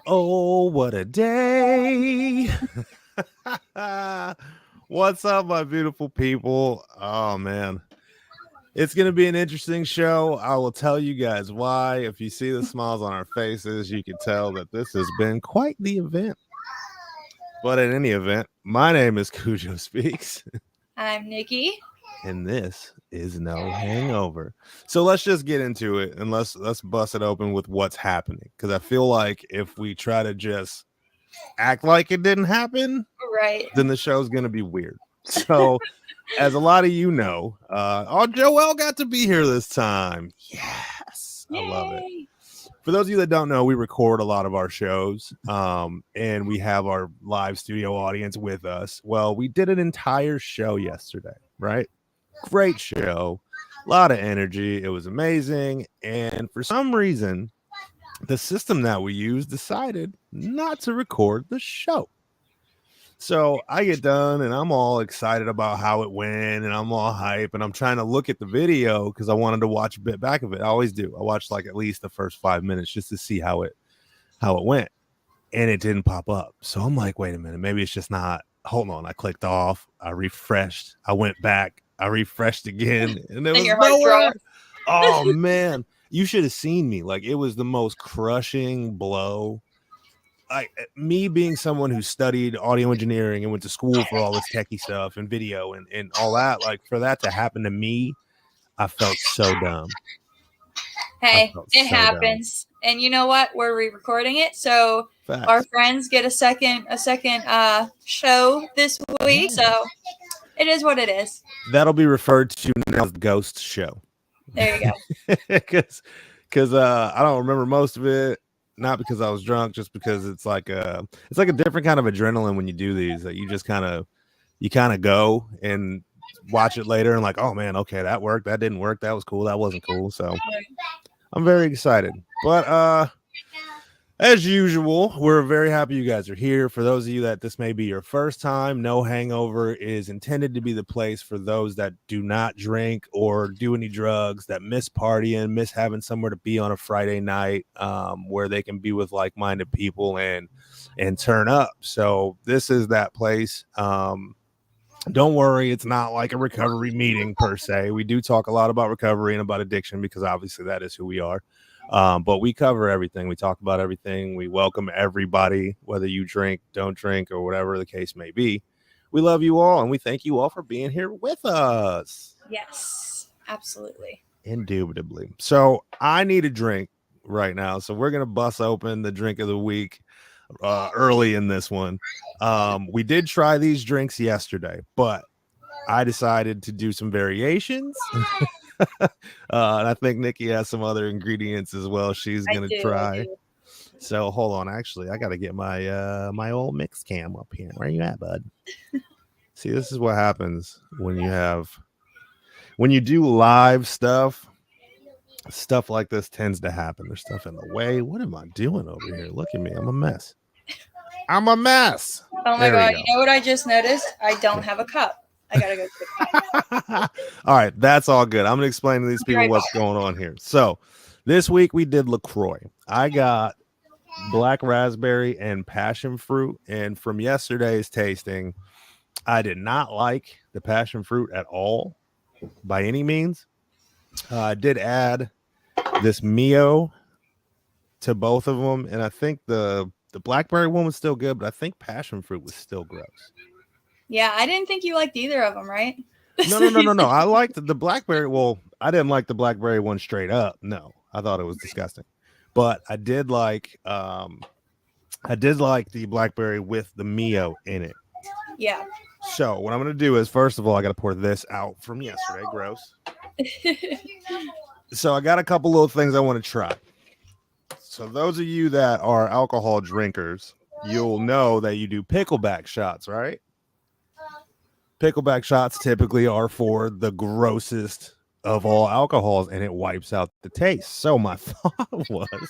Oh, what a day. What's up, my beautiful people? Oh, man. It's going to be an interesting show. I will tell you guys why. If you see the smiles on our faces, you can tell that this has been quite the event. But in any event, my name is Cujo Speaks. I'm Nikki. And this is No Hangover. So let's just get into it and let's bust it open with what's happening. Because I feel like if we try to just act like it didn't happen, right, then the show's gonna be weird. So as a lot of you know, Joelle got to be here this time. Yes. Yay. I love it. For those of you that don't know, we record a lot of our shows, and we have our live studio audience with us. Well, we did an entire show yesterday, right? Great show, a lot of energy. It was amazing. And for some reason, the system that we used decided not to record the show. So I get done and I'm all excited about how it went and I'm all hype and I'm trying to look at the video because I wanted to watch a bit back of it. I always do. I watched like at least the first 5 minutes just to see how it went. And it didn't pop up. So I'm like, wait a minute, maybe it's just not. Hold on. I clicked off. I refreshed. I went back. I refreshed again. And there was nowhere. Oh man. You should have seen me. Like, it was the most crushing blow. Me being someone who studied audio engineering and went to school for all this techie stuff and video and all that, like, for that to happen to me, I felt so dumb. Hey, it happens. Dumb. And you know what? We're re-recording it, so Facts. Our friends get a second show this week. So it is what it is. That'll be referred to now as the Ghost Show. There you go. Because I don't remember most of it. Not because I was drunk, just because it's like a different kind of adrenaline when you do these. That you just kind of go and watch it later and like, oh man, okay, that worked, that didn't work, that was cool, that wasn't cool. So I'm very excited. But as usual, we're very happy you guys are here. For those of you that this may be your first time, No Hangover is intended to be the place for those that do not drink or do any drugs, that miss partying, miss having somewhere to be on a Friday night, where they can be with like-minded people and turn up. So this is that place. Don't worry, it's not like a recovery meeting per se. We do talk a lot about recovery and about addiction because obviously that is who we are. But we cover everything. We talk about everything. We welcome everybody, whether you drink, don't drink, or whatever the case may be. We love you all, and we thank you all for being here with us. Yes, absolutely. Indubitably. So I need a drink right now. So we're going to bust open the drink of the week early in this one. We did try these drinks yesterday, but I decided to do some variations. And I think Nikki has some other ingredients as well she's gonna try. So hold on, actually I gotta get my my old mix cam up here. Where you at, bud? See, this is what happens when you do live stuff like this tends to happen. There's stuff in the way. What am I doing over here? Look at me, I'm a mess. Oh my God, you know what I just noticed? I don't have a cup. I gotta go to the cup. All right, that's all good. I'm gonna explain to these people what's going on here. So this week we did LaCroix. I got black raspberry and passion fruit, and from yesterday's tasting, I did not like the passion fruit at all by any means. I did add this Mio to both of them, and I think the blackberry one was still good, but I think passion fruit was still gross. Yeah, I didn't think you liked either of them, right? No. I liked the blackberry. Well, I didn't like the blackberry one straight up. No, I thought it was disgusting. But I did like the blackberry with the Mio in it. Yeah. So what I'm gonna do is, first of all, I got to pour this out from yesterday. Gross. So I got a couple little things I want to try. So those of you that are alcohol drinkers, you'll know that you do pickleback shots, right? Pickleback shots typically are for the grossest of all alcohols, and it wipes out the taste. So my thought was,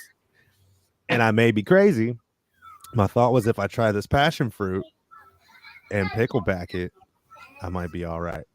and I may be crazy, my thought was if I try this passion fruit and pickleback it, I might be all right.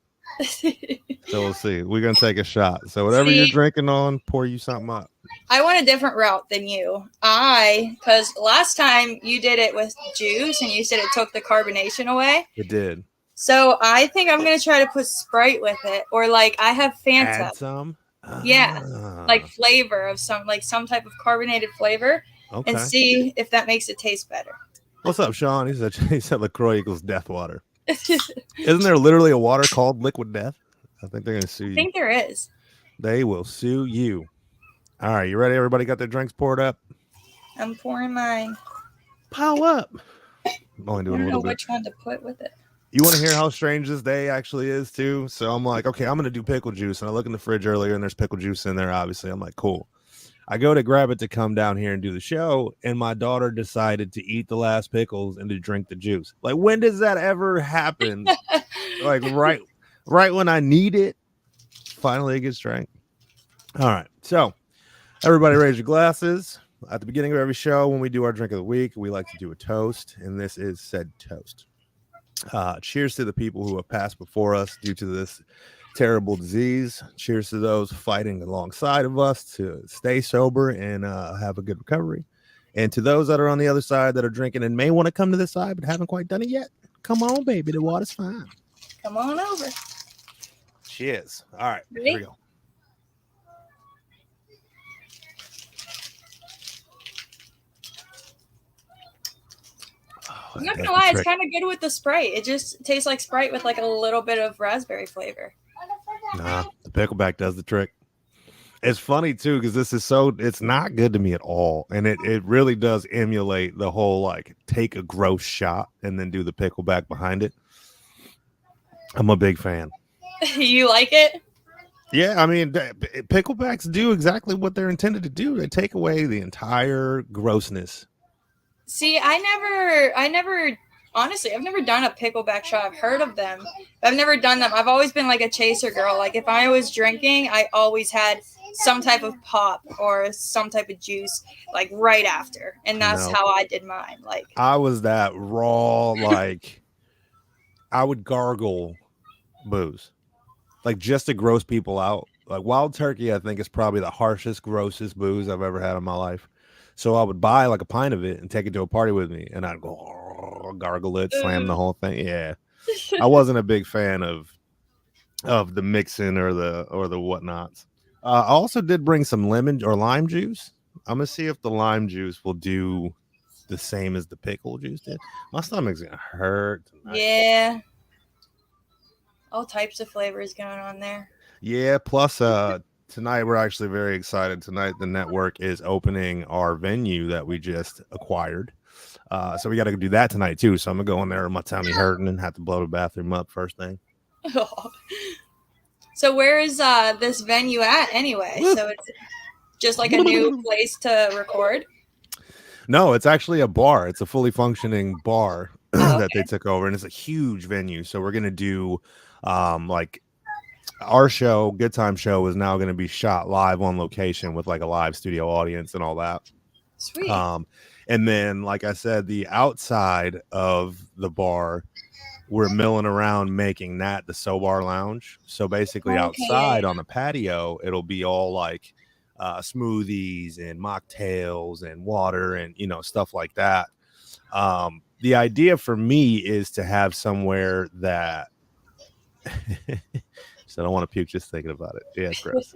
So we'll see. We're going to take a shot. So whatever you're drinking on, pour you something up. I went a different route than you. Because last time you did it with juice and you said it took the carbonation away. It did. So I think I'm going to try to put Sprite with it. Or like I have Fanta. Add some? Yeah. Like flavor of some type of carbonated flavor. Okay. And see if that makes it taste better. What's up, Sean? He said LaCroix equals death water. Isn't there literally a water called liquid death? I think they're going to sue you. I think there is. They will sue you. All right, you ready? Everybody got their drinks poured up? I'm pouring mine. Pile up. I'm only doing I don't a little know which one to put with it. You want to hear how strange this day actually is, too? So I'm like, okay, I'm going to do pickle juice. And I look in the fridge earlier, and there's pickle juice in there, obviously. I'm like, cool. I go to grab it to come down here and do the show, and my daughter decided to eat the last pickles and to drink the juice. Like, when does that ever happen? Like, right when I need it, finally it gets drank. All right, so everybody raise your glasses. At the beginning of every show, when we do our drink of the week, we like to do a toast, and this is said toast. Cheers to the people who have passed before us due to this terrible disease. Cheers to those fighting alongside of us to stay sober and have a good recovery. And to those that are on the other side that are drinking and may want to come to this side but haven't quite done it yet, come on, baby. The water's fine. Come on over. Cheers. All right. Ready? Here we go. I'm not gonna lie, it's kind of good with the Sprite. It just tastes like Sprite with like a little bit of raspberry flavor. Nah, the pickleback does the trick. It's funny too, because it's not good to me at all. And it really does emulate the whole like take a gross shot and then do the pickleback behind it. I'm a big fan. You like it? Yeah, I mean, picklebacks do exactly what they're intended to do. They take away the entire grossness. See, honestly, I've never done a pickleback shot. I've heard of them, but I've never done them. I've always been like a chaser girl. Like if I was drinking, I always had some type of pop or some type of juice like right after. And that's how I did mine. Like I was that raw, like I would gargle booze. Like just to gross people out. Like Wild Turkey, I think is probably the harshest, grossest booze I've ever had in my life. So I would buy like a pint of it and take it to a party with me, and I'd go gargle it, slam the whole thing. Yeah, I wasn't a big fan of the mixing or the whatnots. I also did bring some lemon or lime juice. I'm gonna see if the lime juice will do the same as the pickle juice did. My stomach's gonna hurt tonight. Yeah, all types of flavors going on there. Yeah, plus tonight we're actually very excited. Tonight the network is opening our venue that we just acquired. So we got to do that tonight too. So I'm gonna go in there with my tummy hurting and have to blow the bathroom up first thing. Oh. So where is this venue at anyway? So it's just like a new place to record? No, it's actually a bar. It's a fully functioning bar that they took over, and it's a huge venue. So we're gonna do like our show, Good Time Show, is now going to be shot live on location with like a live studio audience and all that. Sweet. And then, like I said, the outside of the bar, we're milling around making that the Sobar Lounge. So basically outside on the patio, it'll be all like smoothies and mocktails and water and, stuff like that. The idea for me is to have somewhere that I don't want to puke just thinking about it. Yeah, it's gross.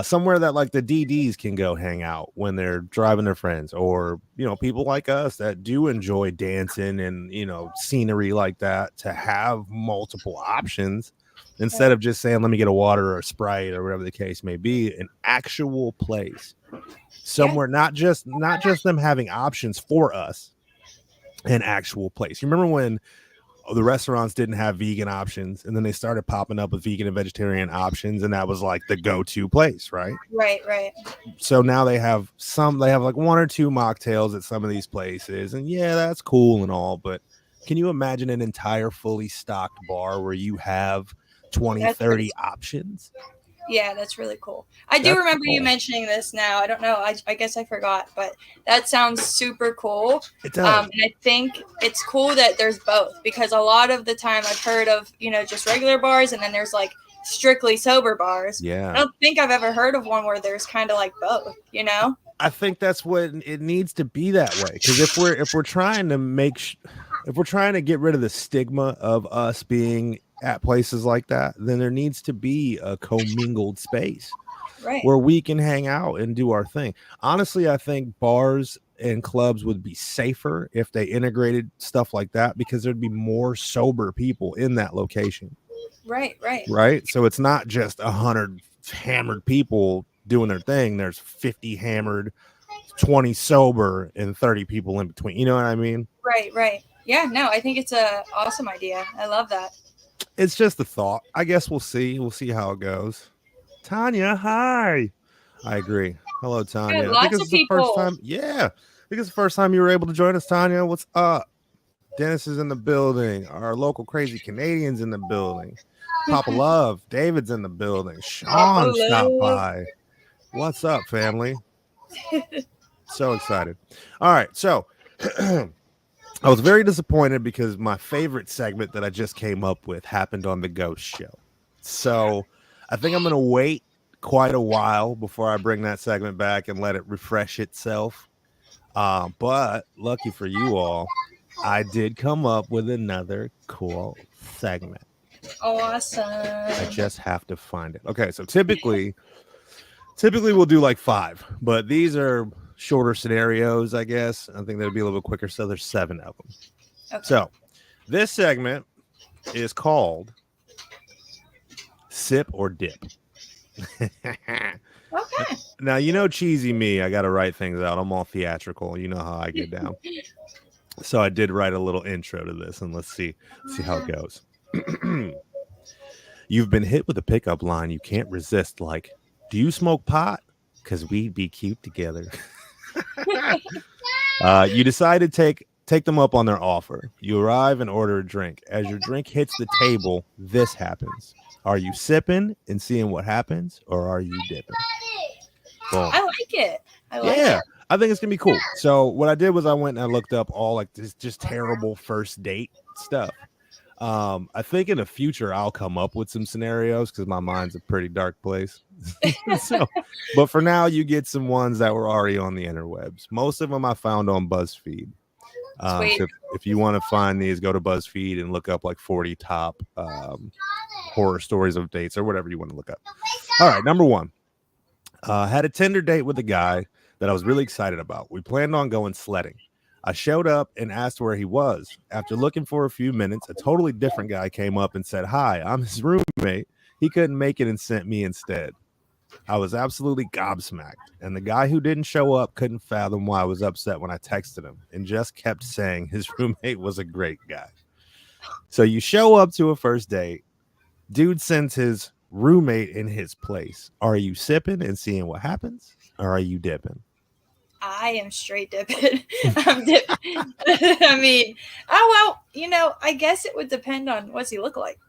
Somewhere that like the DDs can go hang out when they're driving their friends, or people like us that do enjoy dancing and scenery like that, to have multiple options instead of just saying let me get a water or a Sprite or whatever the case may be. An actual place somewhere, not just them having options for us, an actual place. You remember when the restaurants didn't have vegan options, and then they started popping up with vegan and vegetarian options, and that was like the go-to place, right? Right. So now they have like one or two mocktails at some of these places, and yeah, that's cool and all, but can you imagine an entire fully stocked bar where you have 20-30 options? Yeah, that's really cool. I do remember you mentioning this now. I don't know. I guess I forgot, but that sounds super cool. It does. And I think it's cool that there's both, because a lot of the time I've heard of, just regular bars, and then there's like strictly sober bars. Yeah. I don't think I've ever heard of one where there's kind of like both, I think that's what it needs to be that way. Because if we're trying to get rid of the stigma of us being at places like that, then there needs to be a commingled space where we can hang out and do our thing. Honestly, I think bars and clubs would be safer if they integrated stuff like that, because there'd be more sober people in that location. Right. So it's not just 100 hammered people doing their thing. There's 50 hammered, 20 sober, and 30 people in between. You know what I mean? Right. Yeah, no, I think it's a awesome idea. I love that. It's just a thought. I guess we'll see. We'll see how it goes. Tanya, hi. I agree. Hello, Tanya. I think it's the first time. Yeah. I think it's the first time you were able to join us, Tanya. What's up? Dennis is in the building. Our local crazy Canadian's in the building. Papa Love. David's in the building. Sean stopped by. What's up, family? So excited. All right. So I was very disappointed because my favorite segment that I just came up with happened on the Ghost Show. So I think I'm going to wait quite a while before I bring that segment back and let it refresh itself. But lucky for you all, I did come up with another cool segment. Awesome. I just have to find it. Okay, so typically we'll do like 5, but these are shorter scenarios, I guess. I think that'd be a little bit quicker. So there's 7 of them. Okay. So this segment is called Sip or Dip. Okay. Now, cheesy me, I got to write things out. I'm all theatrical. You know how I get down. So I did write a little intro to this, and let's see how it goes. You've been hit with a pickup line you can't resist, like, do you smoke pot? Because we'd be cute together. You decide to take them up on their offer. You arrive and order a drink. As your drink hits the table, this happens. Are you sipping and seeing what happens, or are you dipping? Boom. I like it. I think it's gonna be cool. So what I did was I went and I looked up all like this just terrible first date stuff. I think in the future I'll come up with some scenarios because my mind's a pretty dark place. But for now, you get some ones that were already on the interwebs. Most of them I found on BuzzFeed. So if you want to find these, go to BuzzFeed and look up like 40 top horror stories of dates or whatever you want to look up. All right, number 1. Had a Tinder date with a guy that I was really excited about. We planned on going sledding. I showed up and asked where he was. After looking for a few minutes, a totally different guy came up and said, "Hi, I'm his roommate. He couldn't make it and sent me instead." I was absolutely gobsmacked, and the guy who didn't show up couldn't fathom why I was upset when I texted him and just kept saying his roommate was a great guy. So you show up to a first date, dude sends his roommate in his place. Are you sipping and seeing what happens, or are you dipping? I am straight dipping. I'm dipping. I mean, I guess it would depend on what's he look like.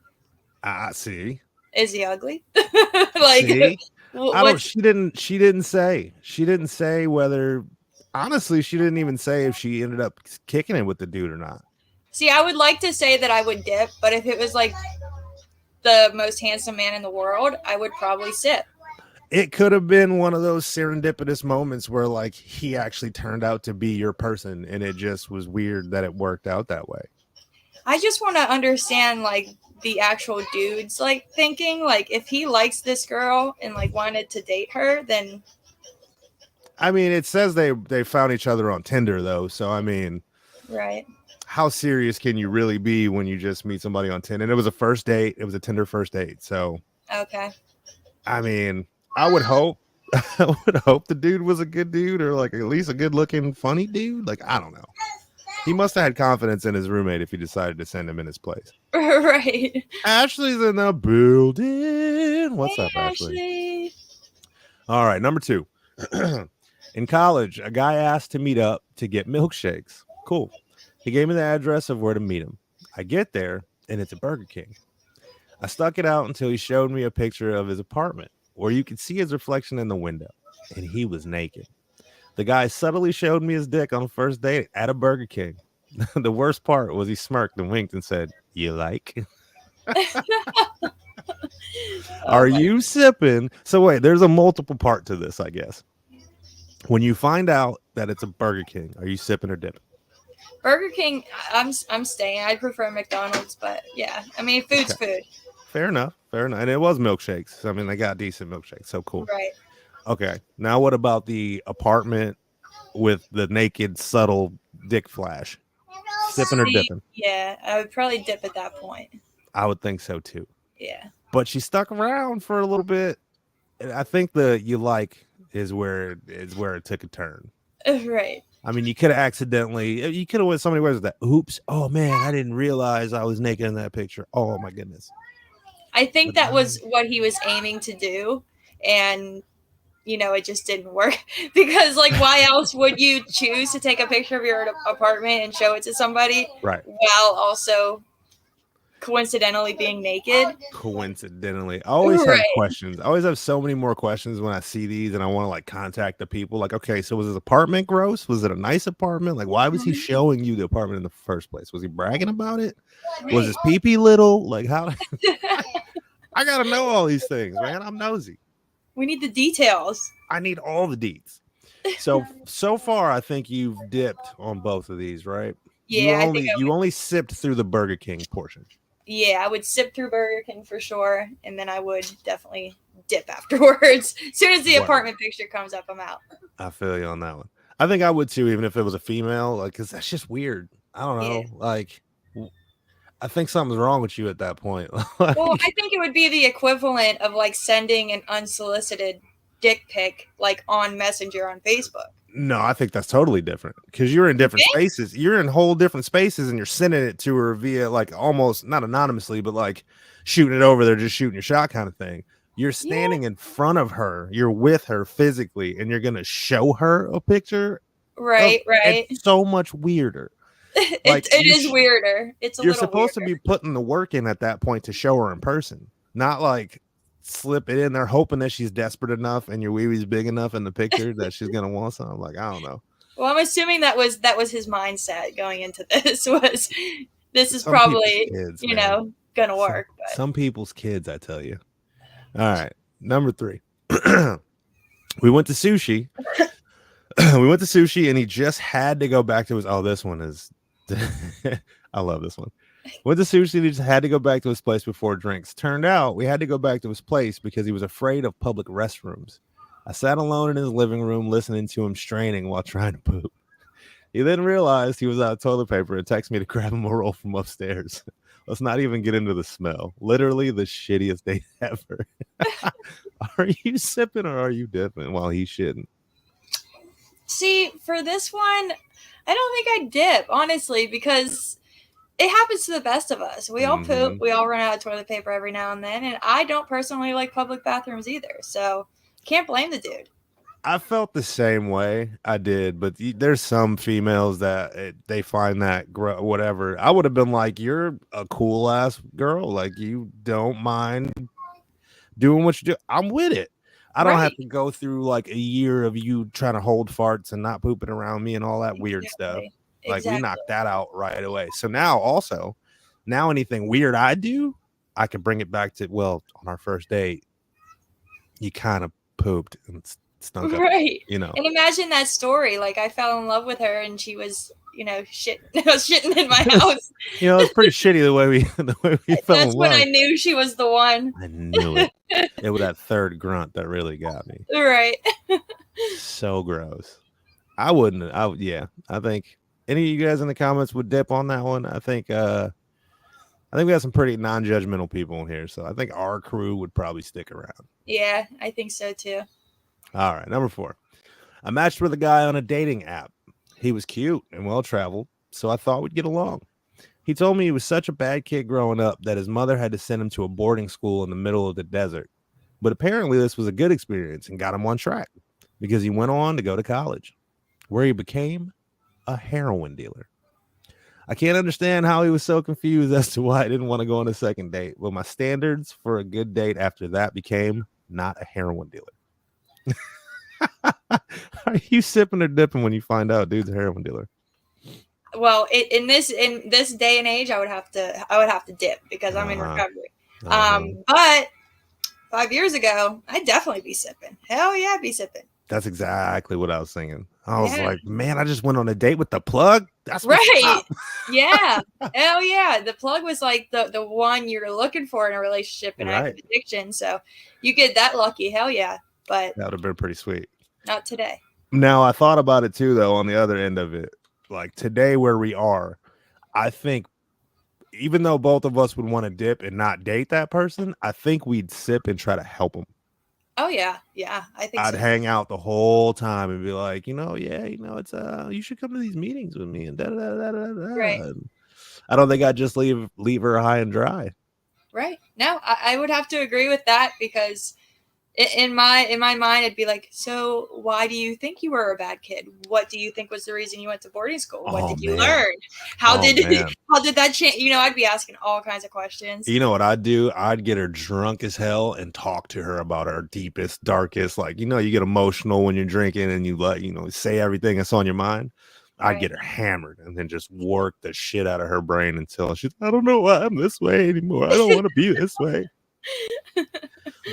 See. Is he ugly? Like, see? She didn't say. She didn't say whether. Honestly, she didn't even say if she ended up kicking it with the dude or not. See, I would like to say that I would dip, but if it was like the most handsome man in the world, I would probably sip. It could have been one of those serendipitous moments where like he actually turned out to be your person, and it just was weird that it worked out that way. I just want to understand like the actual dude's like thinking. Like if he likes this girl and like wanted to date her, then I mean, it says they found each other on Tinder though, so I mean, right. How serious can you really be when you just meet somebody on Tinder? And it was a first date. It was a Tinder first date. So okay. I mean, I would hope I would hope the dude was a good dude or like at least a good looking funny dude. Like, I don't know. He must have had confidence in his roommate if he decided to send him in his place. Right. Ashley's in the building. What's hey, up, Ashley? Ashley? All right, number 2. In college, a guy asked to meet up to get milkshakes. Cool. He gave me the address of where to meet him. I get there, and it's a Burger King. I stuck it out until he showed me a picture of his apartment, where you could see his reflection in the window, and he was naked. The guy subtly showed me his dick on the first date at a Burger King. The worst part was he smirked and winked and said, "You like?" Are you sipping? So wait, there's a multiple part to this, I guess. When you find out that it's a Burger King, are you sipping or dipping? Burger King, I'm staying. I prefer McDonald's, but yeah, I mean, food's food. Fair enough. And it was milkshakes. I mean, they got decent milkshakes. So cool. Right. Okay. Now, what about the apartment with the naked, subtle dick flash? Sipping or dipping? Yeah, I would probably dip at that point. I would think so too. Yeah. But she stuck around for a little bit. I think the "you like" is where it took a turn. Right. I mean, you could have went so many ways with that. Oops. Oh man, I didn't realize I was naked in that picture. Oh my goodness. I think that was what he was aiming to do. And, it just didn't work because like, why else would you choose to take a picture of your apartment and show it to somebody? Right. While also coincidentally being naked. I always have questions. I always have so many more questions when I see these and I want to like contact the people. Like, okay, so was his apartment gross? Was it a nice apartment? Like, why was he showing you the apartment in the first place? Was he bragging about it? Right. Was his pee-pee little? Like, how? I gotta know all these things, man. I'm nosy. We need the details. I need all the deets. So far, I think you've dipped on both of these, right? Yeah, you only sipped through the Burger King portion. Yeah, I would sip through Burger King for sure, and then I would definitely dip afterwards. As soon as the apartment picture comes up, I'm out. I feel you on that one. I think I would too, even if it was a female, like, because that's just weird. I don't know. Yeah. Like, I think something's wrong with you at that point. Well, I think it would be the equivalent of like sending an unsolicited dick pic like on Messenger on Facebook. No, I think that's totally different because you're in different spaces. You're in whole different spaces and you're sending it to her via like almost not anonymously, but like shooting it over there, just shooting your shot kind of thing. You're standing in front of her. You're with her physically and you're going to show her a picture. Right. It's so much weirder. Like, it is weirder. You're supposed to be putting the work in at that point to show her in person, not like slip it in there hoping that she's desperate enough and your wee-wee's big enough in the picture that she's gonna want something. Like, I don't know. Well, I'm assuming that was his mindset going into this was this is probably kids, gonna work. Some people's kids, I tell you. All right, number 3. We went to sushi. And he just had to go back to his. Oh, this one is. I love this one. Went to sushi, he just had to go back to his place before drinks. Turned out we had to go back to his place because he was afraid of public restrooms. I sat alone in his living room listening to him straining while trying to poop. He then realized he was out of toilet paper and texted me to grab him a roll from upstairs. Let's not even get into the smell. Literally the shittiest date ever. Are you sipping or are you dipping while he's shitting? See, for this one, I don't think I dip, honestly, because it happens to the best of us. We all poop. We all run out of toilet paper every now and then. And I don't personally like public bathrooms either. So can't blame the dude. I felt the same way. I did. But there's some females that they find that whatever. I would have been like, you're a cool ass girl. Like, you don't mind doing what you do. I'm with it. I don't have to go through like a year of you trying to hold farts and not pooping around me and all that weird stuff. Like, we knocked that out right away. So now anything weird I do, I can bring it back to, well, on our first date, you kind of pooped and stunk up, And imagine that story. Like, I fell in love with her and she was shitting in my house. It's pretty shitty the way we fell in love. That's when I knew she was the one. I knew it. It was that third grunt that really got me. Right. So gross. I wouldn't. I think any of you guys in the comments would dip on that one. I think we got some pretty non-judgmental people in here, so I think our crew would probably stick around. Yeah, I think so too. All right, number 4. I matched with a guy on a dating app. He was cute and well-traveled, so I thought we'd get along. He told me he was such a bad kid growing up that his mother had to send him to a boarding school in the middle of the desert. But apparently this was a good experience and got him on track because he went on to go to college, where he became a heroin dealer. I can't understand how he was so confused as to why I didn't want to go on a second date, but my standards for a good date after that became not a heroin dealer. Are you sipping or dipping when you find out dude's a heroin dealer? Well, in this day and age, I would have to dip because I'm in recovery. But 5 years ago, I'd definitely be sipping. Hell yeah, I'd be sipping. That's exactly what I was thinking. I was like, man, I just went on a date with the plug. That's right. Yeah. Hell yeah. The plug was like the one you're looking for in a relationship and active addiction. So you get that lucky. Hell yeah. But that would have been pretty sweet. Not today. Now, I thought about it too, though, on the other end of it. Like today where we are, I think even though both of us would want to dip and not date that person, I think we'd sip and try to help them. Oh yeah, yeah. I think I'd hang out the whole time and be like, it's you should come to these meetings with me and da da da da da. Right. I don't think I'd just leave her high and dry. Right. No, I would have to agree with that because in my mind, it'd be like, so why do you think you were a bad kid? What do you think was the reason you went to boarding school? What did you learn? How did that change? I'd be asking all kinds of questions. You know what I'd do? I'd get her drunk as hell and talk to her about her deepest, darkest, you get emotional when you're drinking and you say everything that's on your mind. I'd get her hammered and then just work the shit out of her brain until she's, I don't know why I'm this way anymore. I don't want to be this way.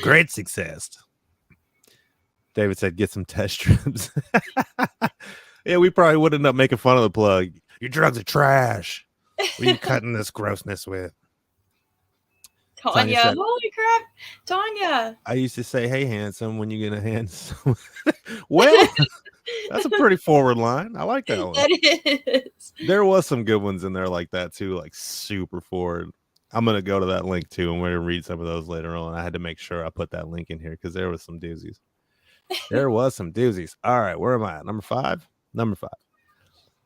Great success. David said, get some test strips. Yeah, we probably would end up making fun of the plug. Your drugs are trash. What are you cutting this grossness with? Tanya said, holy crap. Tanya. I used to say, hey, handsome, when you get a handsome. Well, that's a pretty forward line. I like that one. That is. There was some good ones in there like that, too, like super forward. I'm going to go to that link, too, and we're going to read some of those later on. I had to make sure I put that link in here because there was some doozies. All right, where am I at? Number 5? Number 5.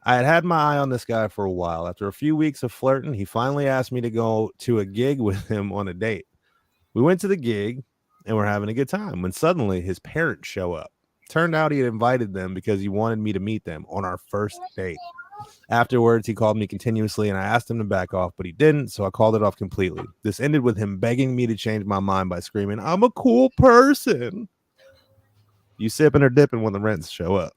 I had my eye on this guy for a while. After a few weeks of flirting, he finally asked me to go to a gig with him on a date. We went to the gig, and we're having a good time when suddenly his parents show up. Turned out he had invited them because he wanted me to meet them on our first date. Afterwards, he called me continuously, and I asked him to back off, but he didn't, so I called it off completely. This ended with him begging me to change my mind by screaming, I'm a cool person. You sipping or dipping when the rents show up?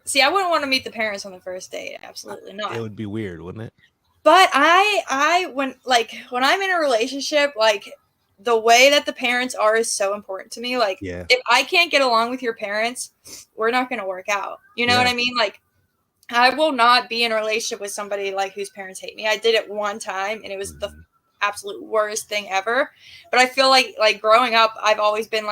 See, I wouldn't want to meet the parents on the first date. Absolutely not. It would be weird, wouldn't it? But when I'm in a relationship, the way that the parents are is so important to me. If I can't get along with your parents, we're not going to work out. You know what I mean? I will not be in a relationship with somebody whose parents hate me. I did it one time and it was the absolute worst thing ever. But I feel like growing up, I've always been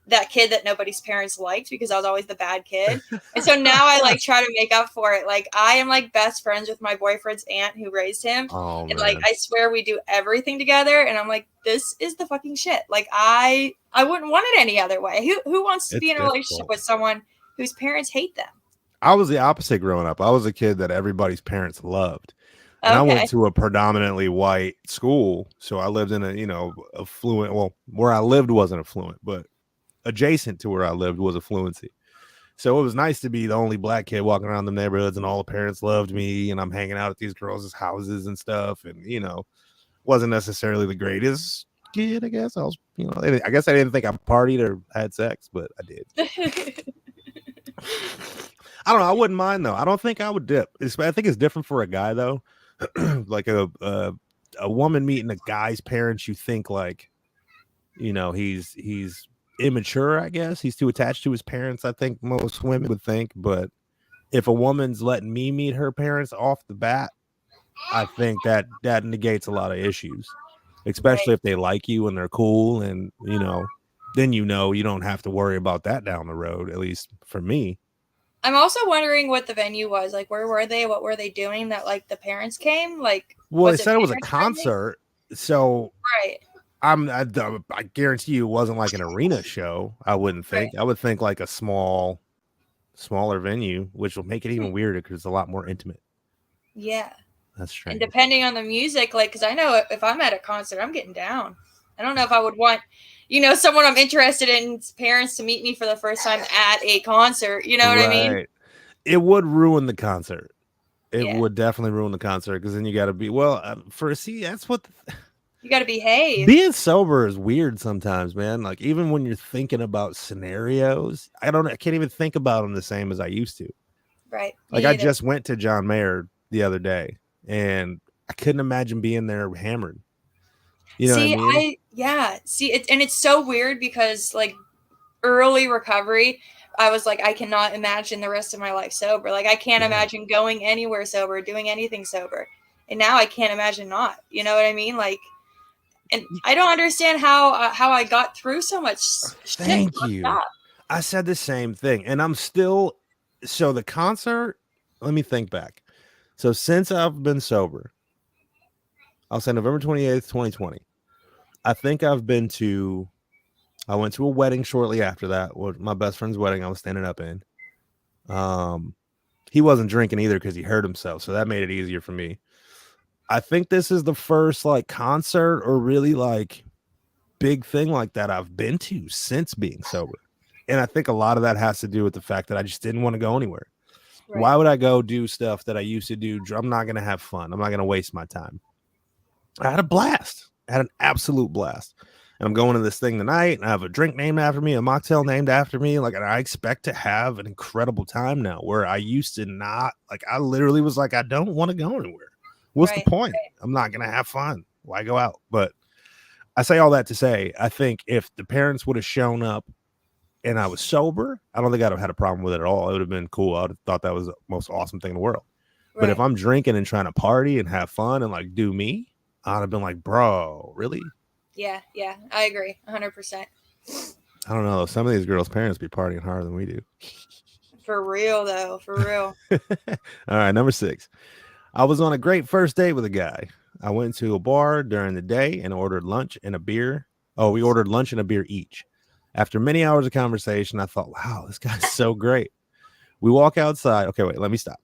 that kid that nobody's parents liked because I was always the bad kid. And so now I try to make up for it. I am best friends with my boyfriend's aunt who raised him. Oh, and I swear we do everything together. And I'm this is the fucking shit. I wouldn't want it any other way. Who wants to be in a relationship with someone whose parents hate them? I was the opposite growing up. I was a kid that everybody's parents loved. And I went to a predominantly white school. So I lived in affluent. Well, where I lived wasn't affluent, but adjacent to where I lived was affluency. So it was nice to be the only black kid walking around the neighborhoods and all the parents loved me and I'm hanging out at these girls' houses and stuff. And, wasn't necessarily the greatest kid, I guess. I was, I guess I didn't think I partied or had sex, but I did. I don't know. I wouldn't mind, though. I don't think I would dip. I think it's different for a guy, though. A woman meeting a guy's parents, you think he's immature, I guess. He's too attached to his parents, I think most women would think. But if a woman's letting me meet her parents off the bat, I think that negates a lot of issues, especially if they like you and they're cool, and then you don't have to worry about that down the road, at least for me. I'm also wondering what the venue was. Like, where were they? What were they doing that, like, the parents came? Like, well, they said it was a concert. So right. I guarantee you it wasn't like an arena show. I wouldn't think. Right. I would think like a smaller venue, which will make it even weirder because it's a lot more intimate. Yeah. That's strange. And depending on the music, like, because I know if I'm at a concert, I'm getting down. I don't know if I would want, someone I'm interested in, parents to meet me for the first time at a concert. You know what I mean? It would ruin the concert. It would definitely ruin the concert because then you got to be that's what you got to behave. Being sober is weird sometimes, man. Like even when you're thinking about scenarios, I can't even think about them the same as I used to. Right. Like I just went to John Mayer the other day, and I couldn't imagine being there hammered. You know what I mean? It's so weird because like early recovery, I was like, I cannot imagine the rest of my life sober. Like I can't imagine going anywhere sober, doing anything sober. And now I can't imagine not. You know what I mean? Like, and I don't understand how I got through so much shit. Thank you. I said the same thing, and I'm still. So the concert. Let me think back. So since I've been sober, I'll say November 28th, 2020. I think I went to a wedding shortly after that. My best friend's wedding I was standing up in. He wasn't drinking either because he hurt himself, so that made it easier for me. I think this is the first like concert or really like big thing like that I've been to since being sober. And I think a lot of that has to do with the fact that I just didn't want to go anywhere. Right. Why would I go do stuff that I used to do? I'm not going to have fun. I'm not going to waste my time. I had a blast. I had an absolute blast. And I'm going to this thing tonight, and I have a drink named after me, a mocktail named after me. Like, and I expect to have an incredible time now, where I used to not. Like, I literally was like, I don't want to go anywhere. What's the point? I'm not going to have fun. Why go out? But I say all that to say, I think if the parents would have shown up and I was sober, I don't think I'd have had a problem with it at all. It would have been cool. I would have thought that was the most awesome thing in the world. Right. But if I'm drinking and trying to party and have fun and like do me, I'd have been like, bro, really? Yeah, I agree 100%. I don't know. Some of these girls' parents be partying harder than we do. For real, though. For real. All right, number 6. I was on a great first date with a guy. I went to a bar during the day and ordered lunch and a beer. Oh, we ordered lunch and a beer each. After many hours of conversation, I thought, wow, this guy's so great. We walk outside. Okay, wait, let me stop.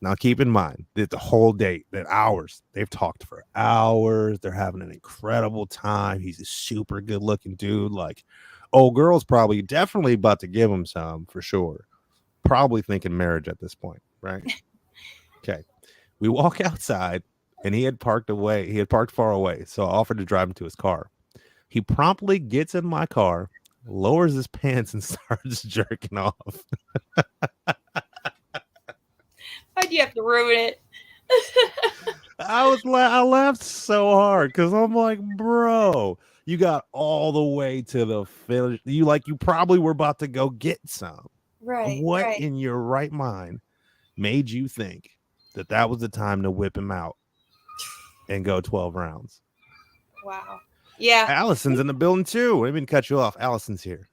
Now, keep in mind that the whole date, that hours, they've talked for hours. They're having an incredible time. He's a super good looking dude. Like, old girl's probably definitely about to give him some for sure. Probably thinking marriage at this point, right? Okay. We walk outside and he had parked far away. So I offered to drive him to his car. He promptly gets in my car, lowers his pants, and starts jerking off. Why'd you have to ruin it? I laughed so hard because I'm like, bro, you got all the way to the finish. You probably were about to go get some. Right. What in your right mind made you think that was the time to whip him out and go 12 rounds? Wow. Yeah. Allison's in the building too. I didn't mean to cut you off. Allison's here.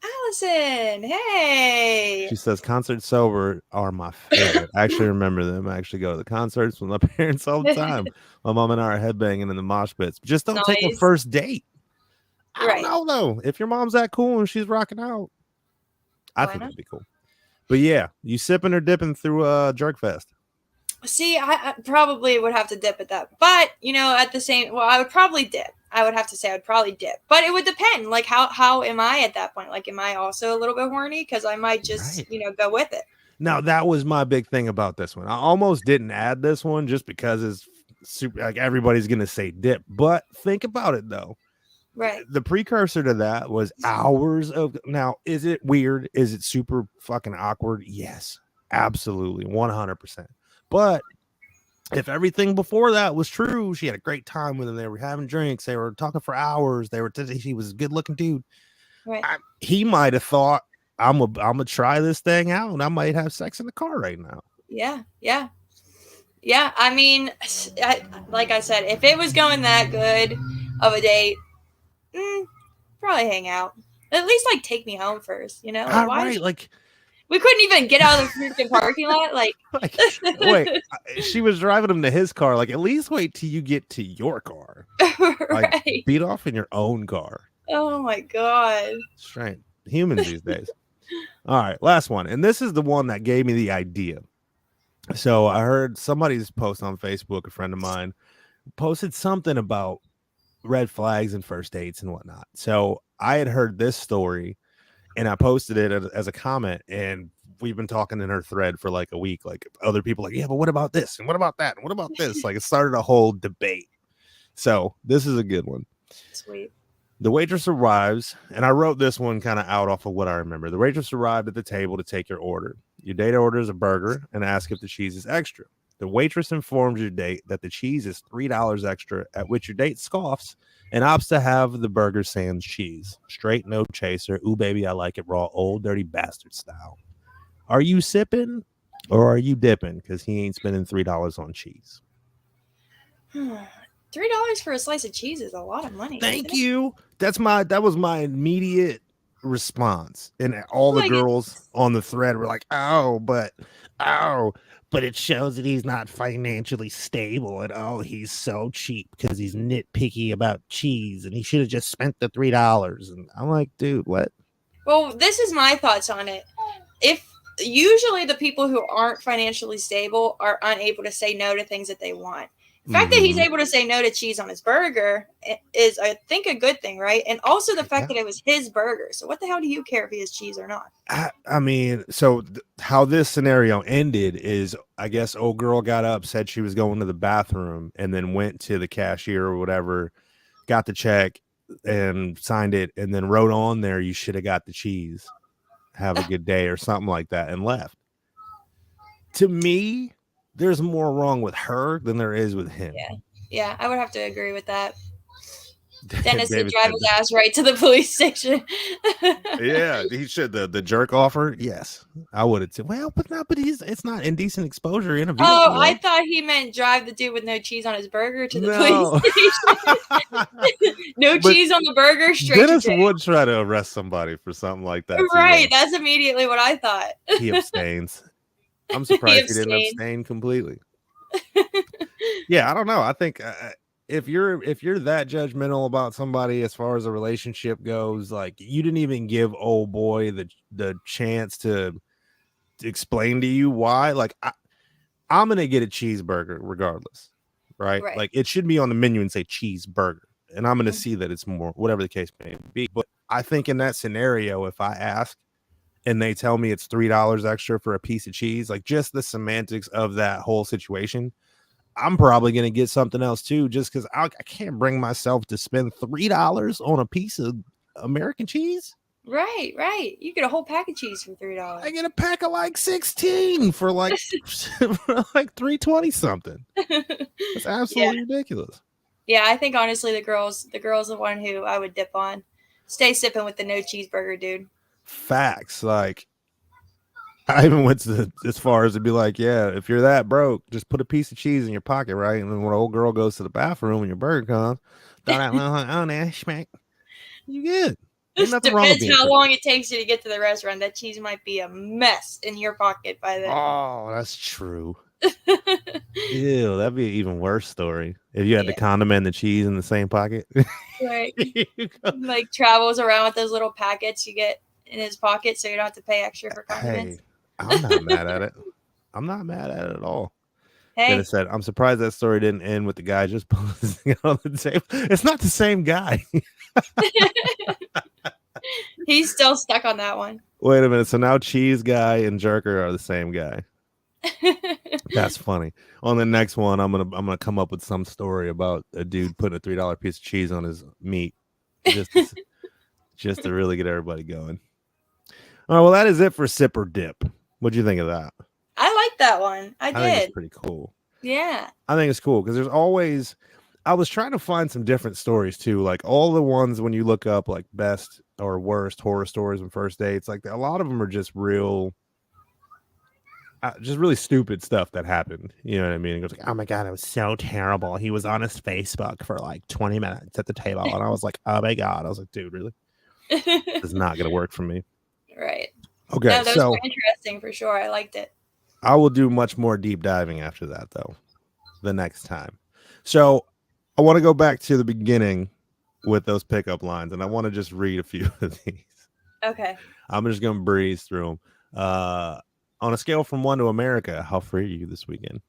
Allison, hey. She says concerts sober are my favorite. I actually remember them. I actually go to the concerts with my parents all the time. My mom and I are headbanging in the mosh pits. Just don't take a first date. I don't know though. If your mom's that cool and she's rocking out, I think that'd be cool. But yeah, you sipping or dipping through Jerk Fest? See, I probably would have to dip at that. But, I would probably dip. I would have to say I would probably dip. But it would depend. Like, how am I at that point? Like, am I also a little bit horny? Because I might just, go with it. Now, that was my big thing about this one. I almost didn't add this one just because it's super, like, everybody's going to say dip. But think about it, though. Right. The precursor to that was hours of. Now, is it weird? Is it super fucking awkward? Yes, absolutely. 100%. But if everything before that was true, she had a great time with him. They were having drinks. They were talking for hours. He was a good looking dude. Right. He might have thought I'm gonna try this thing out, and I might have sex in the car right now. Yeah. I mean, like I said, if it was going that good of a date, probably hang out. At least like take me home first. Like why? Right, like we couldn't even get out of the freaking parking lot. Like wait, she was driving him to his car. Like, at least wait till you get to your car. Like, right. beat off in your own car. Oh my god. Strange humans these days. All right, last one, and this is the one that gave me the idea. So I heard somebody's post on Facebook. A friend of mine posted something about red flags and first dates and whatnot. So I had heard this story, and I posted it as a comment, and we've been talking in her thread for like a week. Like, other people like, yeah, but what about this? And what about that? And what about this? Like, it started a whole debate. So this is a good one. Sweet. The waitress arrives, and I wrote this one kind of out off of what I remember. The waitress arrived at the table to take your order. Your date orders a burger and asks if the cheese is extra. The waitress informs your date that the cheese is $3 extra, at which your date scoffs and opts to have the burger sans cheese. Straight, no chaser. Ooh, baby, I like it raw, old dirty bastard style. Are you sipping or are you dipping? Because he ain't spending $3 on cheese. $3 for a slice of cheese is a lot of money. Thank you. That was my immediate response. And all the girls on the thread were like, but it shows that he's not financially stable, and he's so cheap because he's nitpicky about cheese, and he should have just spent the $3. And I'm like, dude, what? Well, this is my thoughts on it. If usually the people who aren't financially stable are unable to say no to things that they want. The fact that he's able to say no to cheese on his burger is, I think, a good thing, right? And also the fact that it was his burger. So what the hell do you care if he has cheese or not? I mean, so how this scenario ended is, I guess, old girl got up, said she was going to the bathroom, and then went to the cashier or whatever, got the check and signed it, and then wrote on there, you should have got the cheese. Have a good day or something like that, and left. To me, there's more wrong with her than there is with him. Yeah, I would have to agree with that. Dennis would drive his ass right to the police station. Yeah, he should. The jerk offer, yes, I would have too. Well, but it's not indecent exposure in a vehicle. Oh, I thought he meant drive the dude with no cheese on his burger to the police station. No cheese on the burger, straight Dennis to jail. would try to arrest somebody for something like that. Right, that's immediately what I thought. He abstains. I'm surprised he didn't abstain completely. Yeah, I don't know. I think if you're that judgmental about somebody as far as a relationship goes, like, you didn't even give old boy the chance to explain to you why. Like, I'm gonna get a cheeseburger regardless, right? Like, it should be on the menu and say cheeseburger, and I'm gonna see that it's more, whatever the case may be. But I think in that scenario, if I ask and they tell me it's $3 extra for a piece of cheese, like, just the semantics of that whole situation, I'm probably going to get something else too, just because I can't bring myself to spend $3 on a piece of American cheese. Right. You get a whole pack of cheese for $3. I get a pack of like 16 for like for like $3.20 something. It's absolutely ridiculous. Yeah, I think honestly the girl's the one who I would dip on. Stay sipping with the no cheeseburger, dude. Facts. Like, I even went as far as to be like, yeah, if you're that broke, just put a piece of cheese in your pocket, right? And then when an old girl goes to the bathroom and your burger comes, throw that little on there, schmack. You good. Ain't nothing wrong with Depends how long it takes you to get to the restaurant. That cheese might be a mess in your pocket by then. Oh, that's true. Ew, that'd be an even worse story if you had the condiment and the cheese in the same pocket. Right. Like, travels around with those little packets you get in his pocket, so you don't have to pay extra for condiments. Hey, I'm not mad at it. I'm not mad at it at all. Hey, Dennis said, I'm surprised that story didn't end with the guy just posting on the table. It's not the same guy. He's still stuck on that one. Wait a minute. So now cheese guy and jerker are the same guy. That's funny. On the next one, I'm gonna come up with some story about a dude putting a $3 piece of cheese on his meat, just to really get everybody going. All right, well, that is it for Sip or Dip. What'd you think of that? I like that one. I did. think it's pretty cool. Yeah. I think it's cool because there's always, I was trying to find some different stories too, like all the ones when you look up like best or worst horror stories on first dates, like a lot of them are just really stupid stuff that happened. You know what I mean? It goes like, oh my God, it was so terrible. He was on his Facebook for like 20 minutes at the table. And I was like, oh my God. I was like, dude, really? It's not going to work for me. Right. Okay. No, those were interesting for sure. I liked it. I will do much more deep diving after that, though, the next time. So I want to go back to the beginning with those pickup lines, and I want to just read a few of these. Okay. I'm just going to breeze through them. On a scale from 1 to America, how free are you this weekend?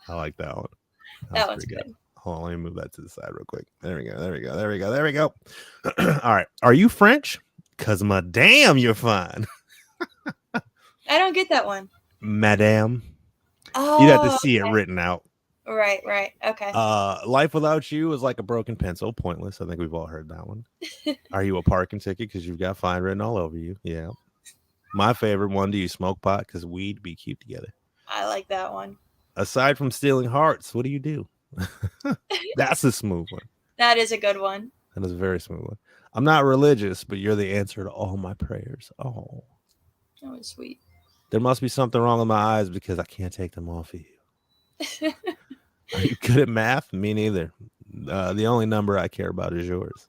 I like that one. That one's good. Hold on, let me move that to the side real quick. There we go. All right. Are you French? Because madame, you're fine. I don't get that one. Madame. Oh, you'd have to see it written out. Right. Okay. Life without you is like a broken pencil. Pointless. I think we've all heard that one. Are you a parking ticket? Because you've got fine written all over you. Yeah. My favorite one, do you smoke pot? Because we'd be cute together. I like that one. Aside from stealing hearts, what do you do? That's a smooth one. That is a good one. That is a very smooth one. I'm not religious, but you're the answer to all my prayers. Oh. That was sweet. There must be something wrong with my eyes because I can't take them off of you. Are you good at math? Me neither. The only number I care about is yours.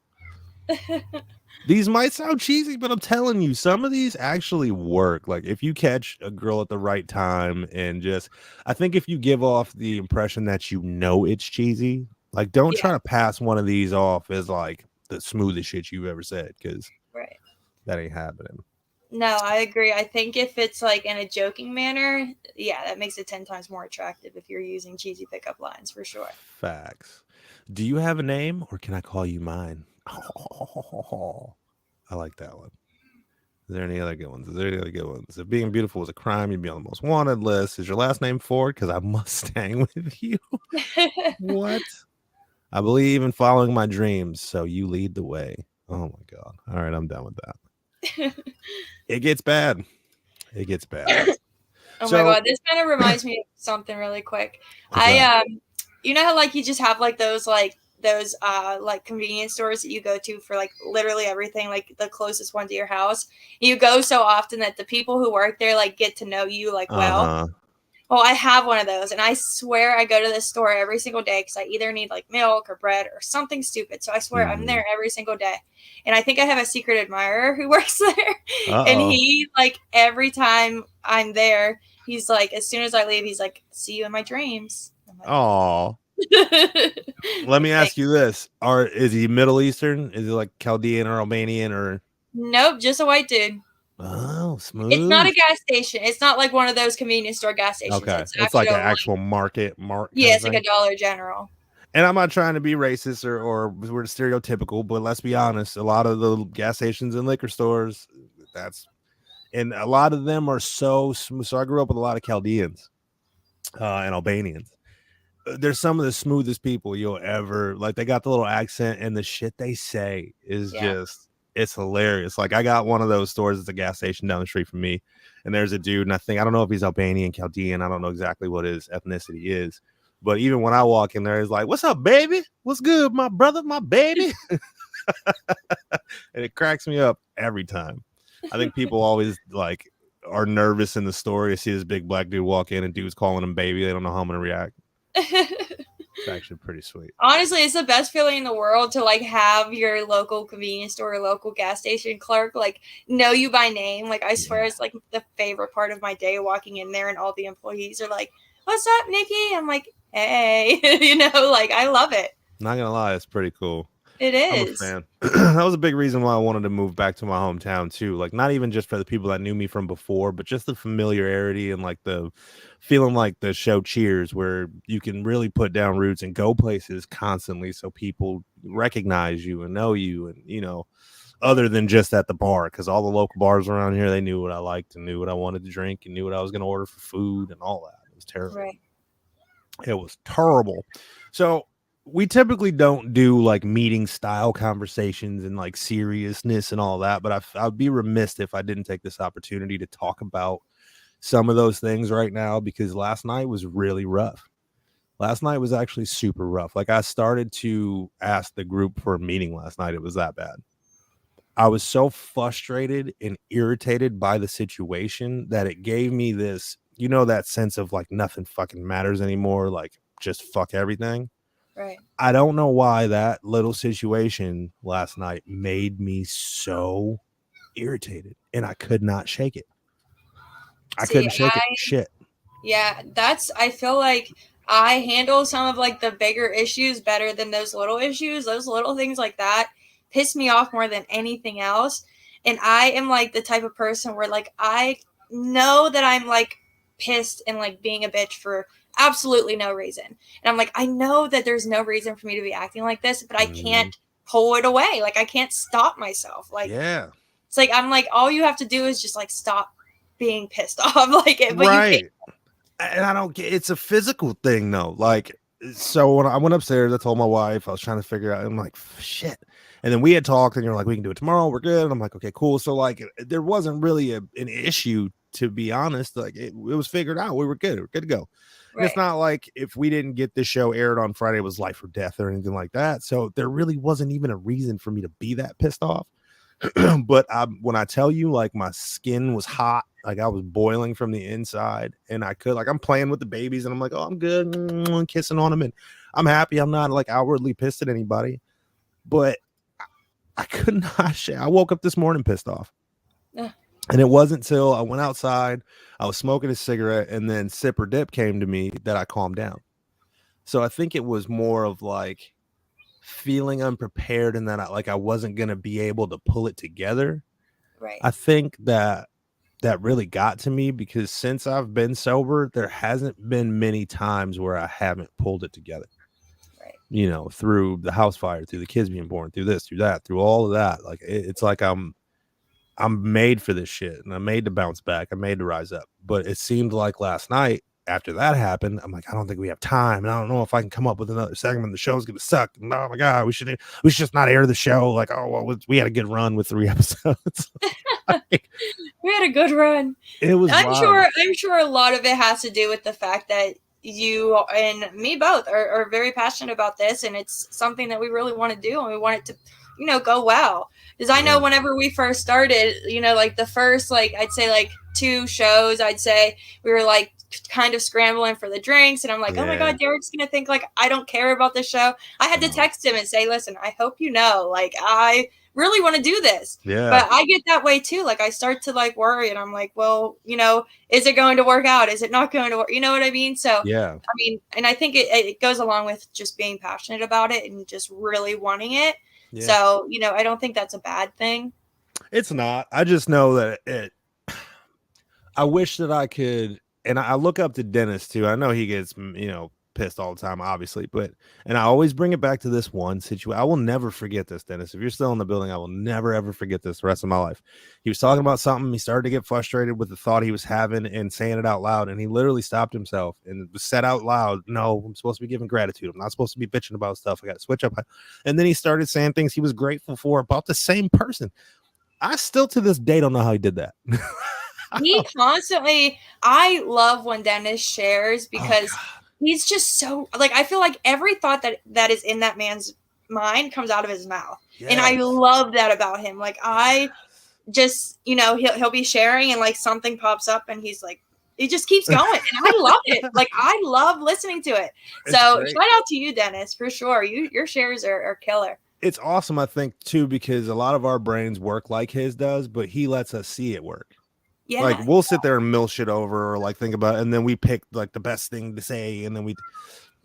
These might sound cheesy, but I'm telling you, some of these actually work. Like if you catch a girl at the right time and I think if you give off the impression that you know it's cheesy, like don't try to pass one of these off as like the smoothest shit you've ever said, because that ain't happening. No, I agree. I think if it's like in a joking manner, that makes it 10 times more attractive if you're using cheesy pickup lines for sure. Facts. Do you have a name or can I call you mine? Oh, I like that one. Is there any other good ones? If being beautiful was a crime, you'd be on the most wanted list. Is your last name Ford? Because I'm Mustang with you. What? I believe in following my dreams, so you lead the way. Oh my God. All right, I'm done with that. It gets bad. Oh my God, this kind of reminds me of something really quick. You know how like you just have like those like convenience stores that you go to for like literally everything, like the closest one to your house. You go so often that the people who work there like get to know you like well. Well, I have one of those, and I swear I go to this store every single day because I either need like milk or bread or something stupid. So I swear I'm there every single day. And I think I have a secret admirer who works there. And he like every time I'm there, he's like, as soon as I leave, he's like, "See you in my dreams." Oh. Let me ask you this: is he Middle Eastern? Is he like Chaldean or Albanian or? Nope, just a white dude. Oh, smooth. It's not a gas station. It's not like one of those convenience store gas stations. Okay, it's like an actual market. Yeah, it's like a Dollar General. And I'm not trying to be racist or we're stereotypical, but let's be honest. A lot of the gas stations and liquor stores, and a lot of them are so smooth. So I grew up with a lot of Chaldeans and Albanians. They're some of the smoothest people you'll ever like. They got the little accent, and the shit they say is it's hilarious. Like I got one of those stores at the gas station down the street from me, and there's a dude, and I don't know if he's Albanian, Chaldean. I don't know exactly what his ethnicity is, but even when I walk in there, he's like, "What's up, baby? What's good, my brother, my baby?" And it cracks me up every time. I think people always like are nervous in the store to see this big black dude walk in and dude's calling him baby. They don't know how I'm gonna react. It's actually pretty sweet. Honestly, it's the best feeling in the world to like have your local convenience store or local gas station clerk like know you by name. Like I swear it's like the favorite part of my day walking in there and all the employees are like, "What's up, Nikki?" I'm like, "Hey." Like I love it. Not gonna lie, it's pretty cool. It is. I'm a fan. That was a big reason why I wanted to move back to my hometown too. Like not even just for the people that knew me from before, but just the familiarity and like the feeling like the show Cheers, where you can really put down roots and go places constantly so people recognize you and know you, and other than just at the bar, because all the local bars around here, they knew what I liked and knew what I wanted to drink and knew what I was going to order for food and all that. It was terrible. Right. It was terrible. So we typically don't do like meeting style conversations and like seriousness and all that, but I'd be remiss if I didn't take this opportunity to talk about some of those things right now, because last night was really rough. Last night was actually super rough. Like I started to ask the group for a meeting last night. It was that bad. I was so frustrated and irritated by the situation that it gave me this, that sense of like nothing fucking matters anymore. Like just fuck everything. Right. I don't know why that little situation last night made me so irritated and I could not shake it. I couldn't shake it. Shit. Yeah, I feel like I handle some of like the bigger issues better than those little issues. Those little things like that piss me off more than anything else. And I am like the type of person where like I know that I'm like pissed and like being a bitch for absolutely no reason. And I'm like, I know that there's no reason for me to be acting like this, but I can't pull it away. Like I can't stop myself. Like, yeah, it's like, I'm like, all you have to do is just like stop being pissed off. Like, but right. You can't. And I don't get, it's a physical thing though. Like, so when I went upstairs, I told my wife, I was trying to figure out, I'm like, shit. And then we had talked and you're like, we can do it tomorrow. We're good. And I'm like, okay, cool. So like, there wasn't really an issue, to be honest. Like it was figured out. We were good. We're good to go. Right. And it's not like if we didn't get this show aired on Friday, it was life or death or anything like that. So there really wasn't even a reason for me to be that pissed off. But when I tell you, like my skin was hot, like I was boiling from the inside, and I could, like, I'm playing with the babies, and I'm like, oh, I'm good, kissing on them, and I'm happy. I'm not like outwardly pissed at anybody, but I could not. I woke up this morning pissed off, and it wasn't till I went outside, I was smoking a cigarette, and then Sip or Dip came to me that I calmed down. So I think it was more of like feeling unprepared and that I wasn't going to be able to pull it together. Right. I think that really got to me because since I've been sober, there hasn't been many times where I haven't pulled it together. Right. Through the house fire, through the kids being born, through this, through that, through all of that. Like it's like I'm made for this shit and I'm made to bounce back. I'm made to rise up. But it seemed like last night, after that happened, I'm like, I don't think we have time, and I don't know if I can come up with another segment. The show's gonna suck. And, oh my god, we should just not air the show. Like, oh well, we had a good run with 3 episodes. Like, we had a good run. It was. I'm sure a lot of it has to do with the fact that you and me both are very passionate about this, and it's something that we really want to do, and we want it to, go well. Because I know whenever we first started, like the first, like I'd say like 2 shows, I'd say we were like kind of scrambling for the drinks, and I'm like, oh my god, Derek's gonna think like I don't care about the show. I had to text him and say, listen, I hope like I really want to do this. Yeah. But I get that way too. Like I start to like worry, and I'm like, well, is it going to work out? Is it not going to work? You know what I mean? So yeah, I mean, and I think it goes along with just being passionate about it and just really wanting it. Yeah. So, I don't think that's a bad thing. It's not. I just know that I wish that I could. And I look up to Dennis too. I know he gets, pissed all the time, obviously, and I always bring it back to this one situation. I will never forget this, Dennis. If you're still in the building, I will never, ever forget this the rest of my life. He was talking about something. He started to get frustrated with the thought he was having and saying it out loud. And he literally stopped himself and said out loud, no, I'm supposed to be giving gratitude. I'm not supposed to be bitching about stuff. I got to switch up. And then he started saying things he was grateful for about the same person. I still to this day don't know how he did that. He constantly, I love when Dennis shares because he's just so, like, I feel like every thought that is in that man's mind comes out of his mouth. Yes. And I love that about him. Like, I just, he'll be sharing and like something pops up and he's like, he just keeps going. And I love it. Like, I love listening to it. It's so great. Shout out to you, Dennis, for sure. Your shares are killer. It's awesome, I think, too, because a lot of our brains work like his does, but he lets us see it work. Yeah. Like we'll sit there and mill shit over or like think about it, and then we pick like the best thing to say, and then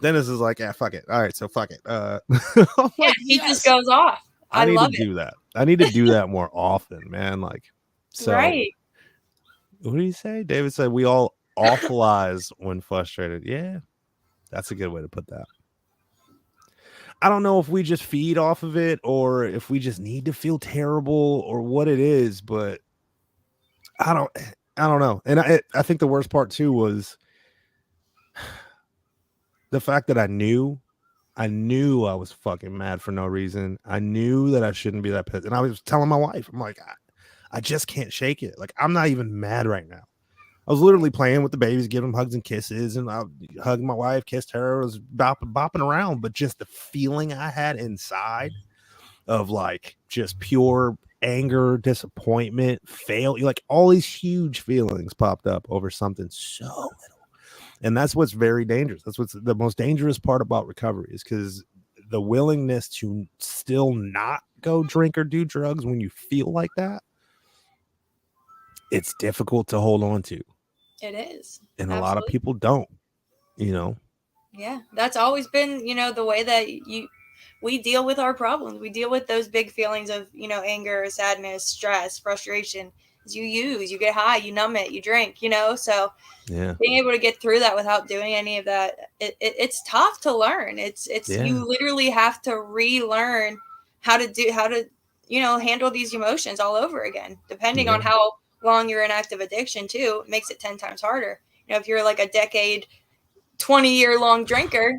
Dennis is like, yeah, fuck it. All right, so fuck it. Like, he just goes off. I love to do that. I need to do that more often, man. Like, so right. What did he say? David said we all awfulize when frustrated. Yeah, that's a good way to put that. I don't know if we just feed off of it or if we just need to feel terrible or what it is, but I don't know. And I think the worst part too was the fact that I knew I was fucking mad for no reason. I knew that I shouldn't be that pissed. And I was telling my wife, I'm like, I just can't shake it. Like, I'm not even mad right now. I was literally playing with the babies, giving them hugs and kisses, and I hugged my wife, kissed her, was bopping around. But just the feeling I had inside of like just pure anger, disappointment, failure, like all these huge feelings popped up over something so little. And that's what's very dangerous. That's what's the most dangerous part about recovery, is because the willingness to still not go drink or do drugs when you feel like that, it's difficult to hold on to. It is. And a lot of people don't, Yeah, that's always been, the way that we deal with our problems. We deal with those big feelings of, anger, sadness, stress, frustration. You get high, you numb it, you drink, so yeah, being able to get through that without doing any of that, it's tough to learn. You literally have to relearn how to handle these emotions all over again, depending on how long you're in active addiction too. It makes it 10 times harder. If you're like a decade, 20-year long drinker,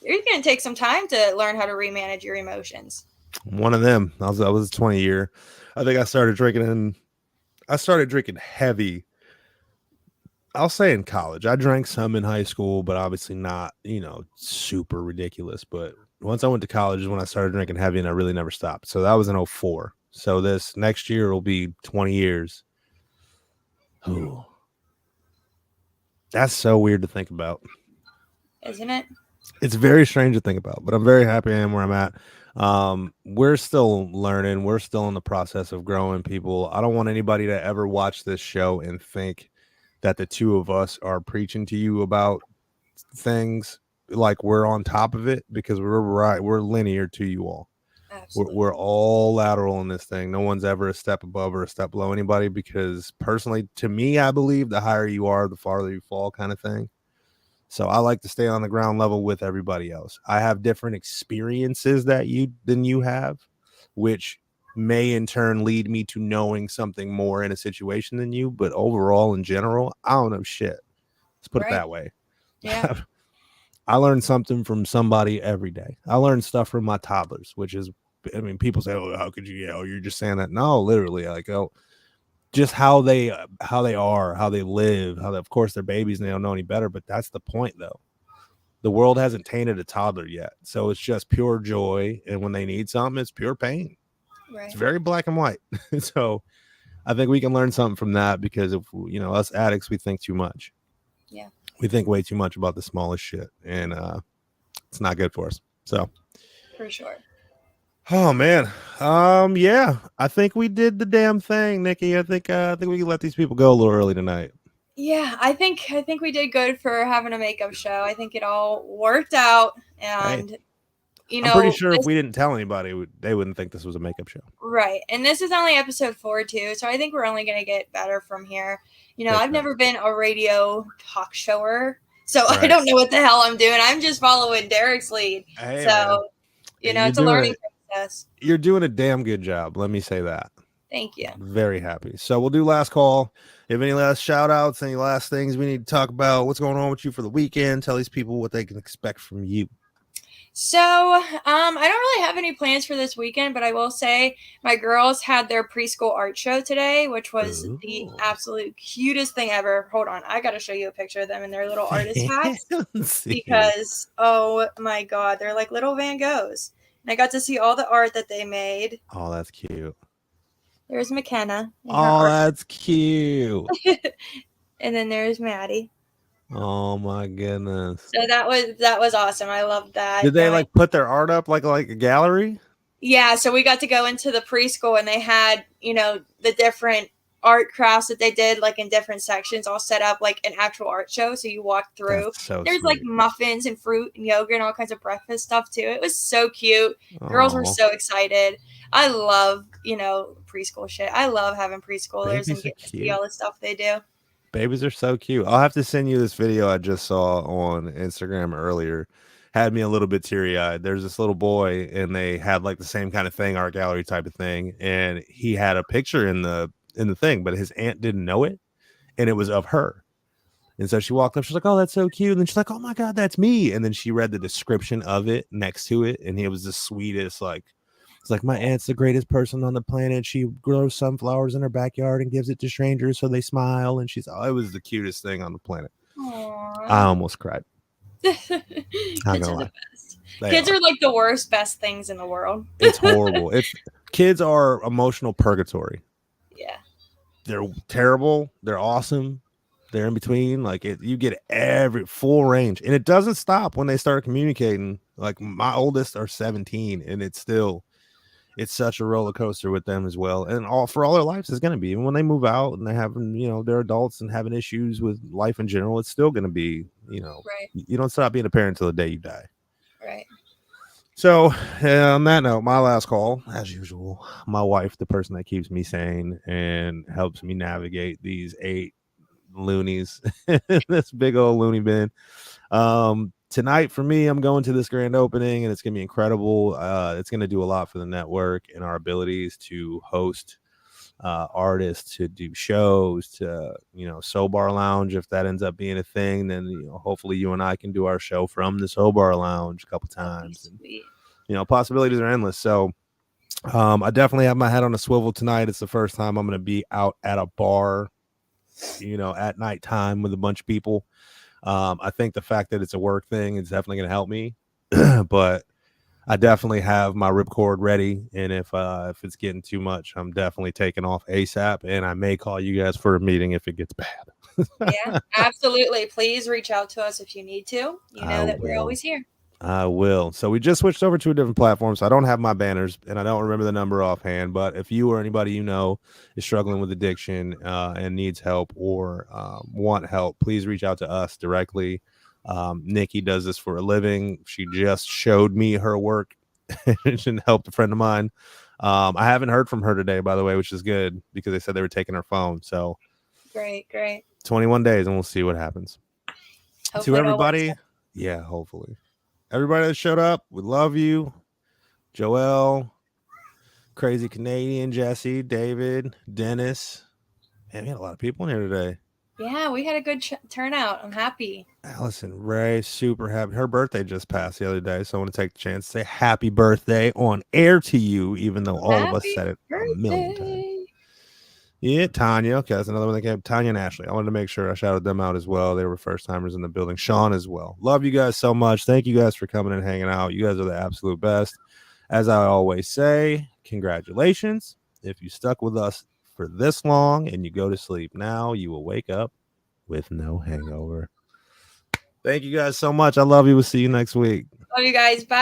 you're going to take some time to learn how to remanage your emotions. One of them, I was 20 year. I think I started drinking heavy. I'll say in college. I drank some in high school, but obviously not, super ridiculous. But once I went to college is when I started drinking heavy, and I really never stopped. So that was in 2004. So this next year will be 20 years. Ooh. That's so weird to think about. Isn't it? It's very strange to think about, but I'm very happy I am where I'm at. We're still learning. We're still in the process of growing, people. I don't want anybody to ever watch this show and think that the two of us are preaching to you about things like we're on top of it, because we're linear to you all. We're all lateral in this thing. No one's ever a step above or a step below anybody, because personally, to me, I believe the higher you are, the farther you fall, kind of thing. So I like to stay on the ground level with everybody else. I have different experiences than you have, which may in turn lead me to knowing something more in a situation than you. But overall, in general, I don't know shit. Let's put it that way. Yeah. I learn something from somebody every day. I learn stuff from my toddlers, which is, people say, "Oh, how could you? You're just saying that." No, literally, just how they are, how they live, of course they're babies and they don't know any better. But that's the point, though. The world hasn't tainted a toddler yet, so it's just pure joy. And when they need something, it's pure pain. Right. It's very black and white. So I think we can learn something from that, because if us addicts, we think too much. Yeah. We think way too much about the smallest shit, and it's not good for us. So for sure. Oh man. Yeah, I think we did the damn thing, Nikki. I think we can let these people go a little early tonight. Yeah, I think we did good for having a makeup show. I think it all worked out, and I'm pretty sure if we didn't tell anybody, they wouldn't think this was a makeup show. Right. And this is only episode 4 too, so I think we're only going to get better from here. I've never been a radio talk shower, so I don't know what the hell I'm doing. I'm just following Derek's lead. Hey, so, it's a learning process. You're doing a damn good job. Let me say that. Thank you. Very happy. So we'll do last call. You have any last shout outs, any last things we need to talk about? What's going on with you for the weekend? Tell these people what they can expect from you. So, I don't really have any plans for this weekend, but I will say my girls had their preschool art show today, which was the absolute cutest thing ever. Hold on. I got to show you a picture of them in their little artist hats because, oh my God, they're like little Van Goghs. And I got to see all the art that they made. Oh, that's cute. There's McKenna. Oh, that's cute. And then there's Maddie. Oh my goodness. So that was awesome. I loved that. Did they put their art up like a gallery? Yeah, so we got to go into the preschool and they had, the different art crafts that they did in different sections all set up like an actual art show. So you walk through. There's sweet. Muffins and fruit and yogurt and all kinds of breakfast stuff too. It was so cute. Girls were so excited. I love, preschool shit. I love having preschoolers and getting to see all the stuff they do. Babies are so cute. I'll have to send you this video I just saw on Instagram earlier. Had me a little bit teary-eyed. There's this little boy, and they had the same kind of thing, art gallery type of thing, and he had a picture in the thing, but his aunt didn't know it, and it was of her. And so she walked up. She's like, "Oh, that's so cute." And then she's like, "Oh my God, that's me." And then she read the description of it next to it, and it was the sweetest, It's like, my aunt's the greatest person on the planet. She grows sunflowers in her backyard and gives it to strangers so they smile. And she's, oh, it was the cutest thing on the planet. Aww. I almost cried. Kids are the best. Kids are like the worst, best things in the world. It's horrible. Kids are emotional purgatory. Yeah. They're terrible. They're awesome. They're in between. Like, you get every full range, and it doesn't stop when they start communicating. Like, my oldest are 17, and it's such a roller coaster with them as well. And for all their lives, it's going to be. Even when they move out and they have, they're adults and having issues with life in general, it's still going to be, right. You don't stop being a parent until the day you die. Right. So on that note, my last call, as usual, my wife, the person that keeps me sane and helps me navigate these 8 loonies, this big old loony bin. Tonight for me, I'm going to this grand opening, and it's going to be incredible. It's going to do a lot for the network and our abilities to host artists, to do shows, to, Sobar Lounge. If that ends up being a thing, then, hopefully you and I can do our show from the Sobar Lounge a couple times. And, possibilities are endless. So I definitely have my head on a swivel tonight. It's the first time I'm going to be out at a bar, at nighttime with a bunch of people. I think the fact that it's a work thing is definitely going to help me, but I definitely have my ripcord ready. And if it's getting too much, I'm definitely taking off ASAP, and I may call you guys for a meeting if it gets bad. Yeah, absolutely. Please reach out to us if you need to. You know that we're always here. I will. So we just switched over to a different platform, so I don't have my banners, and I don't remember the number offhand. But if you or anybody is struggling with addiction and needs help or want help, please reach out to us directly. Nikki does this for a living. She just showed me her work and helped a friend of mine. I haven't heard from her today, by the way, which is good because they said they were taking her phone. So great. 21 days, and we'll see what happens. Hopefully to everybody, yeah, hopefully. Everybody that showed up, we love you. Joel, Crazy Canadian, Jesse, David, Dennis. Man, we had a lot of people in here today. Yeah, we had a good turnout. I'm happy. Allison Ray, super happy. Her birthday just passed the other day, so I want to take the chance to say happy birthday on air to you, even though all of us said it a million times. Yeah, Tanya. Okay, that's another one that came. Tanya and Ashley. I wanted to make sure I shouted them out as well. They were first timers in the building. Sean as well. Love you guys so much. Thank you guys for coming and hanging out. You guys are the absolute best. As I always say, congratulations. If you stuck with us for this long and you go to sleep now, you will wake up with no hangover. Thank you guys so much. I love you. We'll see you next week. Love you guys. Bye.